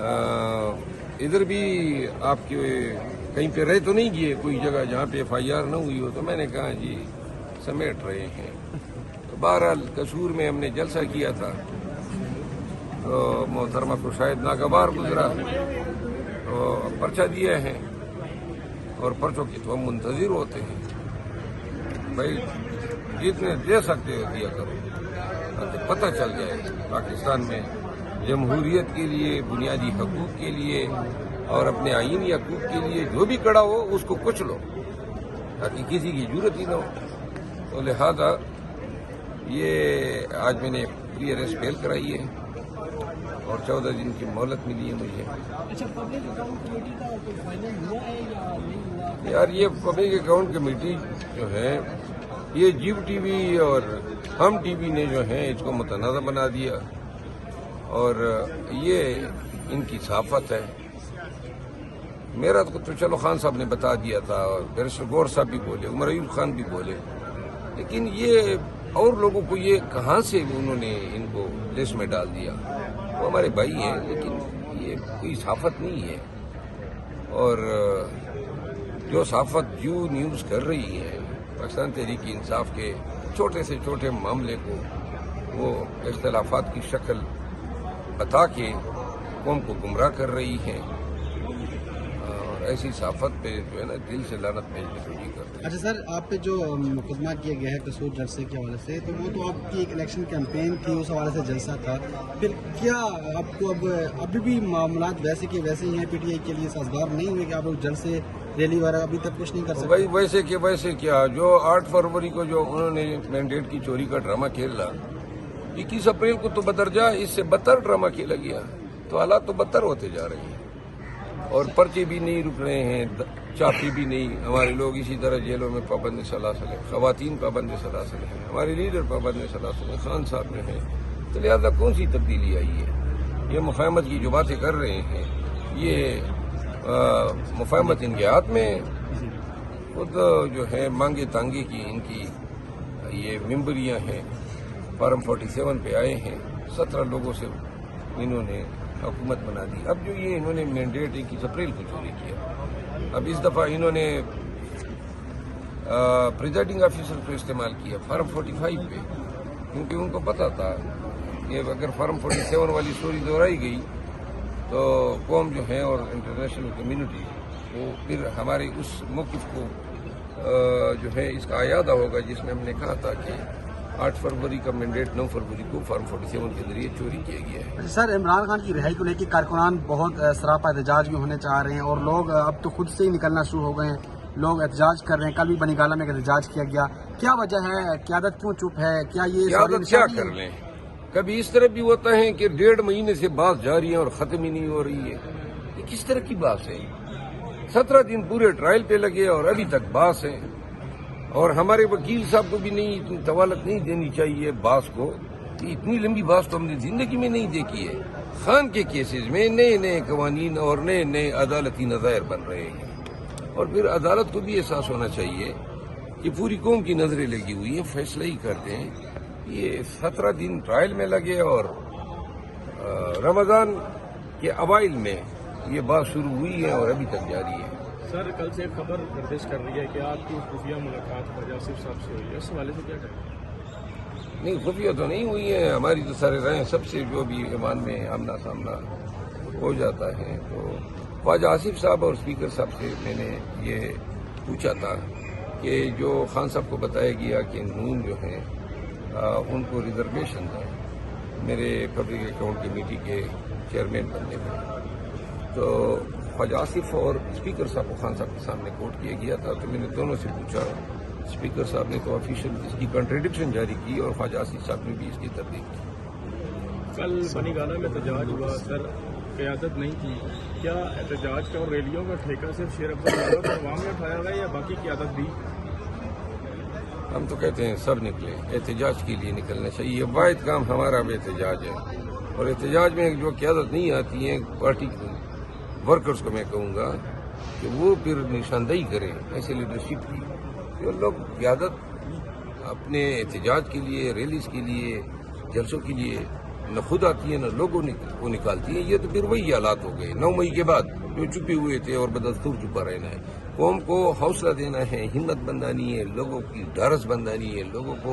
ادھر بھی آپ کے کہیں پہ رہ تو نہیں گئے کوئی جگہ جہاں پہ FIR نہ ہوئی ہو؟ تو میں نے کہا جی سمیٹ رہے ہیں. تو بہرحال قصور میں ہم نے جلسہ کیا تھا تو محترمہ کو شاید ناگوار گزرا تو پرچہ دیا ہے اور پرچوں کی تو ہم منتظر ہوتے ہیں. بھائی جتنے دے سکتے ہو دیا کرو تاکہ پتہ چل جائے پاکستان میں جمہوریت کے لیے بنیادی حقوق کے لیے اور اپنے آئینی حقوق کے لیے جو بھی کڑا ہو اس کو کچھ لو تاکہ کسی کی ضرورت ہی نہ ہو. تو لہذا یہ آج میں نے پری اریسٹ بیل کرائی ہے اور 14 دن کی مہلت ملی ہے مجھے. اچھا پبلک اکاؤنٹ کمیٹی کا کوئی فائنل ہوا ہے یا نہیں ہوا؟ یار یہ پبلک اکاؤنٹ کمیٹی جو ہے یہ جیو ٹی وی اور ہم ٹی وی نے جو ہے اس کو متنازع بنا دیا اور یہ ان کی صحافت ہے. میرا تو چلو خان صاحب نے بتا دیا تھا اور بیرسٹر گور صاحب بھی بولے, عمر ایوب خان بھی بولے, لیکن یہ اور لوگوں کو یہ کہاں سے انہوں نے ان کو لسٹ میں ڈال دیا؟ وہ ہمارے بھائی ہیں لیکن یہ کوئی صحافت نہیں ہے. اور جو صحافت جو نیوز کر رہی ہے پاکستان تحریک انصاف کے چھوٹے سے چھوٹے معاملے کو وہ اختلافات کی شکل بتا کے قوم کو گمراہ کر رہی ہے اور ایسی صحافت پہ جو ہے نا دل سے لعنت بھیجنے کو جی کرتے ہیں. اچھا سر, آپ پہ جو مقدمہ کیا گیا ہے قصور جلسے کے حوالے سے, تو وہ تو آپ کی ایک الیکشن کیمپین تھی, اس حوالے سے جلسہ تھا, پھر کیا آپ کو ابھی بھی معاملات ویسے کے ویسے ہی ہیں؟ PTI کے لیے سازگار نہیں ہوئے کہ آپ لوگ جلسے ریلی وغیرہ ابھی تک کچھ نہیں کر سکتے؟ بھائی ویسے کیا جو 8 فروری کو جو انہوں نے مینڈیٹ کی چوری کا ڈرامہ کھیلا, 21 اپریل کو تو بدرجہ اس سے بدتر ڈرامہ کھیلا گیا. تو حالات تو بدتر ہوتے جا رہے ہیں اور پرچے بھی نہیں رک رہے ہیں, چاپی بھی نہیں. ہمارے لوگ اسی طرح جیلوں میں پابند سلاسل ہیں, خواتین پابند سلاسل ہیں, ہمارے لیڈر پابند سلاسل ہیں, خان صاحب جو ہیں. تو لہٰذا کون سی تبدیلی آئی ہے؟ یہ مفاہمت کی جو باتیں کر رہے ہیں یہ مفاہمت ان کے ہاتھ میں خود جو ہے مانگے تانگے کی ان کی یہ ممبریاں ہیں. فارم 47 پہ آئے ہیں, 17 لوگوں سے انہوں نے حکومت بنا دی. اب جو یہ انہوں نے مینڈیٹ 21 اپریل کو چوری کیا, اب اس دفعہ انہوں نے پریزائڈنگ آفیسر کو استعمال کیا فارم 45 پہ, کیونکہ ان کو پتا تھا کہ اگر فارم 47 والی سٹوری دہرائی گئی تو قوم جو ہے اور انٹرنیشنل کمیونٹی وہ پھر ہمارے اس موقف کو جو ہے اس کا اعادہ ہوگا جس میں ہم نے کہا تھا کہ 8 فروری کا مینڈیٹ 9 فروری کو فارم 47 کے ذریعے چوری کیا گیا ہے. سر, عمران خان کی رہائی کو لے کے کارکنان بہت سراپا احتجاج بھی ہونے چاہ رہے ہیں اور لوگ اب تو خود سے ہی نکلنا شروع ہو گئے ہیں, لوگ احتجاج کر رہے ہیں. کل بھی بنی گالہ میں احتجاج کیا گیا. کیا وجہ ہے؟ قیادت کیوں چپ ہے؟ کیا یہ قیادت کیا کر لیں؟ کبھی اس طرح بھی ہوتا ہے کہ 1.5 مہینے سے بات جاری ہے اور ختم ہی نہیں ہو رہی ہے. یہ کس طرح کی بات ہے؟ 17 دن پورے ٹرائل پہ لگے اور ابھی تک باس ہے. اور ہمارے وکیل صاحب کو بھی نہیں اتنی طوالت نہیں دینی چاہیے باس کو. اتنی لمبی باس تو ہم نے زندگی میں نہیں دیکھی ہے. خان کے کیسز میں نئے قوانین اور نئے عدالتی نظائر بن رہے ہیں اور پھر عدالت کو بھی احساس ہونا چاہیے کہ پوری قوم کی نظریں لگی ہوئی ہیں, فیصلہ ہی کرتے ہیں. یہ 17 دن ٹرائل میں لگے اور رمضان کے اوائل میں یہ بات شروع ہوئی ہے اور ابھی تک جاری ہے. سر, کل سے خبر گردش کر رہی ہے کہ آپ کی خفیہ ملاقات خواجہ آصف صاحب سے ہوئی ہے, اس حوالے سے کیا کہیں؟ نہیں, خفیہ تو نہیں ہوئی ہے. ہماری تو سارے رہیں سب سے جو بھی ایمان میں آمنا سامنا ہو جاتا ہے. تو خواجہ آصف صاحب اور اسپیکر صاحب سے میں نے یہ پوچھا تھا کہ جو خان صاحب کو بتایا گیا کہ نون جو ہیں ان کو ریزرویشن ہے میرے پبلک اکاؤنٹ کمیٹی کے چیئرمین بننے میں, تو خواجہ آصف اور اسپیکر صاحب کو خان صاحب کے سامنے کوٹ کیا گیا تھا. تو میں نے دونوں سے پوچھا. اسپیکر صاحب نے تو آفیشیل اس کی کنٹریڈکشن جاری کی اور خواجہ آصف صاحب نے بھی اس کی تردید کی. کل بنی گالہ میں احتجاج ہوا سر, قیادت نہیں کی. کیا احتجاج کا اور ریلیوں کا ٹھیکہ صرف شیر افضل اور عوام نے اٹھایا گیا یا باقی قیادت بھی؟ ہم تو کہتے ہیں سب نکلے, احتجاج کے لیے نکلنا چاہیے. واحد کام ہمارا بھی احتجاج ہے اور احتجاج میں جو قیادت نہیں آتی ہے پارٹی ورکرز کو میں کہوں گا کہ وہ پھر نشاندہی کریں ایسے لیڈرشپ کی. جو لوگ قیادت اپنے احتجاج کے لیے, ریلیز کے لیے, جلسوں کے لیے نہ خود آتی ہے نہ لوگوں کو نکالتی ہے. یہ تو پھر وہی حالات ہو گئے 9 مئی کے بعد جو چھپے ہوئے تھے اور بدستور چھپا رہنا ہے. قوم کو حوصلہ دینا ہے, ہمت بندانی ہے, لوگوں کی ڈھارس بندانی ہے, لوگوں کو